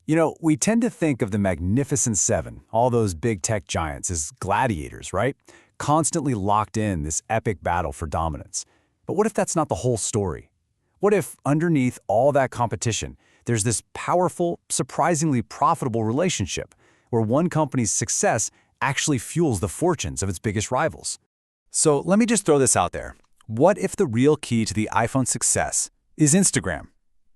We tend to think of the Magnificent Seven, all those big tech giants, as gladiators, right? Constantly locked in this epic battle for dominance. But what if that's not the whole story? What if, underneath all that competition, there's this powerful, surprisingly profitable relationship where one company's success actually fuels the fortunes of its biggest rivals? So let me just throw this out there. What if the real key to the iPhone success is Instagram?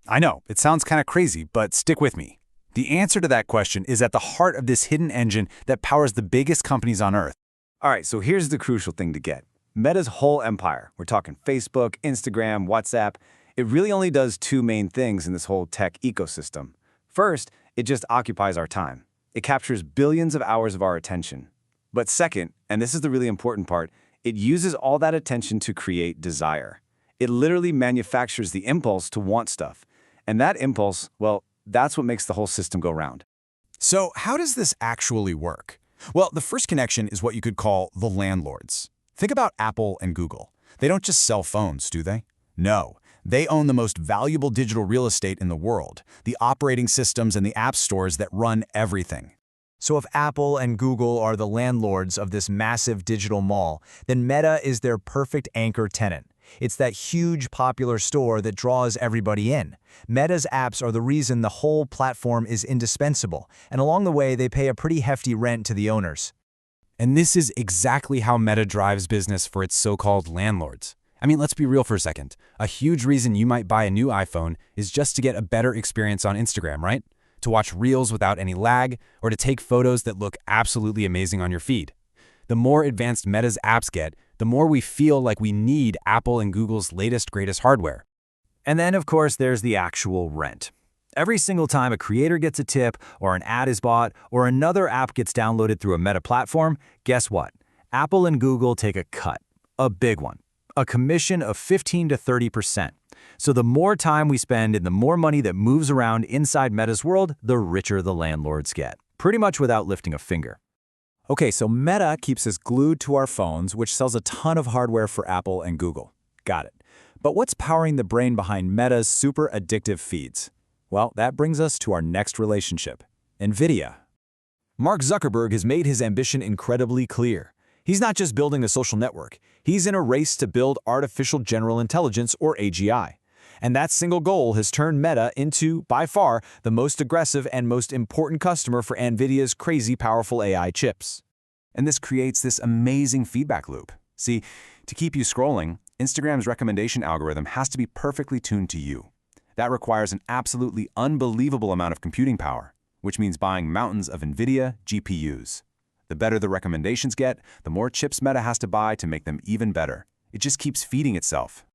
I know, it sounds kind of crazy, but stick with me. The answer to that question is at the heart of this hidden engine that powers the biggest companies on Earth. All right, so here's the crucial thing to get. Meta's whole empire, we're talking Facebook, Instagram, WhatsApp, it really only does two main things in this whole tech ecosystem. First, it just occupies our time. It captures billions of hours of our attention. But second, and this is the really important part, it uses all that attention to create desire. It literally manufactures the impulse to want stuff. And that impulse, well, that's what makes the whole system go round. So how does this actually work? Well, the first connection is what you could call the landlords. Think about Apple and Google. They don't just sell phones, do they? No, they own the most valuable digital real estate in the world, the operating systems and the app stores that run everything. So if Apple and Google are the landlords of this massive digital mall, then Meta is their perfect anchor tenant. It's that huge popular store that draws everybody in. Meta's apps are the reason the whole platform is indispensable, and along the way they pay a pretty hefty rent to the owners. And this is exactly how Meta drives business for its so-called landlords. I mean, let's be real for a second. A huge reason you might buy a new iPhone is just to get a better experience on Instagram, right? To watch reels without any lag, or to take photos that look absolutely amazing on your feed. The more advanced Meta's apps get, the more we feel like we need Apple and Google's latest, greatest hardware. And then, of course, there's the actual rent. Every single time a creator gets a tip, or an ad is bought, or another app gets downloaded through a Meta platform, guess what? Apple and Google take a cut. A big one. A commission of 15 to 30%. So the more time we spend and the more money that moves around inside Meta's world, the richer the landlords get. Pretty much without lifting a finger. Okay, so Meta keeps us glued to our phones, which sells a ton of hardware for Apple and Google. Got it. But what's powering the brain behind Meta's super addictive feeds? Well, that brings us to our next relationship, nvidia. Mark Zuckerberg has made his ambition incredibly clear. He's not just building a social network. He's in a race to build artificial general intelligence, or AGI. And that single goal has turned Meta into, by far, the most aggressive and most important customer for NVIDIA's crazy powerful AI chips. And this creates this amazing feedback loop. See, to keep you scrolling, Instagram's recommendation algorithm has to be perfectly tuned to you. That requires an absolutely unbelievable amount of computing power, which means buying mountains of NVIDIA GPUs. The better the recommendations get, the more chips Meta has to buy to make them even better. It just keeps feeding itself.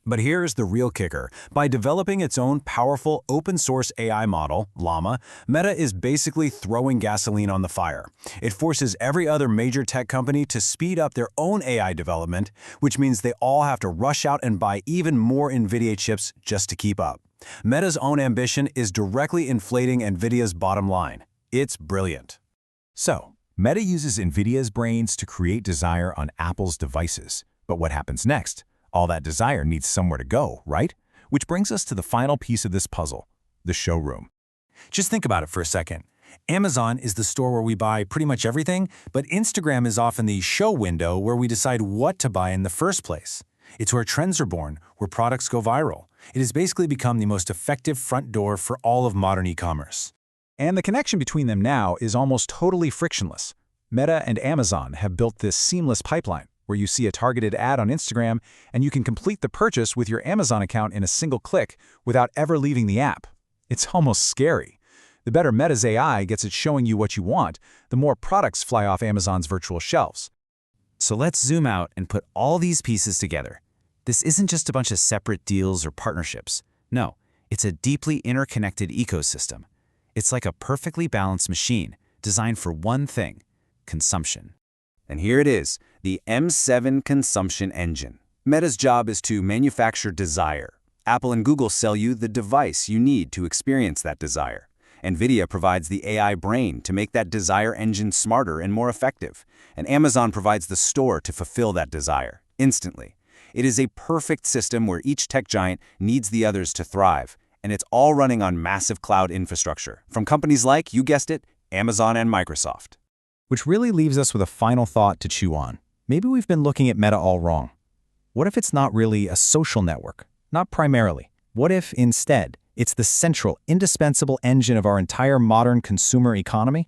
But here's the real kicker. By developing its own powerful open-source AI model, Llama, Meta is basically throwing gasoline on the fire. It forces every other major tech company to speed up their own AI development, which means they all have to rush out and buy even more NVIDIA chips just to keep up. Meta's own ambition is directly inflating NVIDIA's bottom line. It's brilliant. So, Meta uses NVIDIA's brains to create desire on Apple's devices. But what happens next? All that desire needs somewhere to go, right? Which brings us to the final piece of this puzzle, the showroom. Just think about it for a second. Amazon is the store where we buy pretty much everything, but Instagram is often the show window where we decide what to buy in the first place. It's where trends are born, where products go viral. It has basically become the most effective front door for all of modern e-commerce. And the connection between them now is almost totally frictionless. Meta and Amazon have built this seamless pipeline, where you see a targeted ad on Instagram and you can complete the purchase with your Amazon account in a single click without ever leaving the app. It's almost scary. The better Meta's AI gets at showing you what you want, the more products fly off Amazon's virtual shelves. So let's zoom out and put all these pieces together. This isn't just a bunch of separate deals or partnerships. No, it's a deeply interconnected ecosystem. It's like a perfectly balanced machine designed for one thing: consumption. And here it is, the M7 consumption engine. Meta's job is to manufacture desire. Apple and Google sell you the device you need to experience that desire. NVIDIA provides the AI brain to make that desire engine smarter and more effective. And Amazon provides the store to fulfill that desire, instantly. It is a perfect system where each tech giant needs the others to thrive. And it's all running on massive cloud infrastructure from companies like, you guessed it, Amazon and Microsoft. Which really leaves us with a final thought to chew on. Maybe we've been looking at Meta all wrong. What if it's not really a social network? Not primarily. What if, instead, it's the central, indispensable engine of our entire modern consumer economy?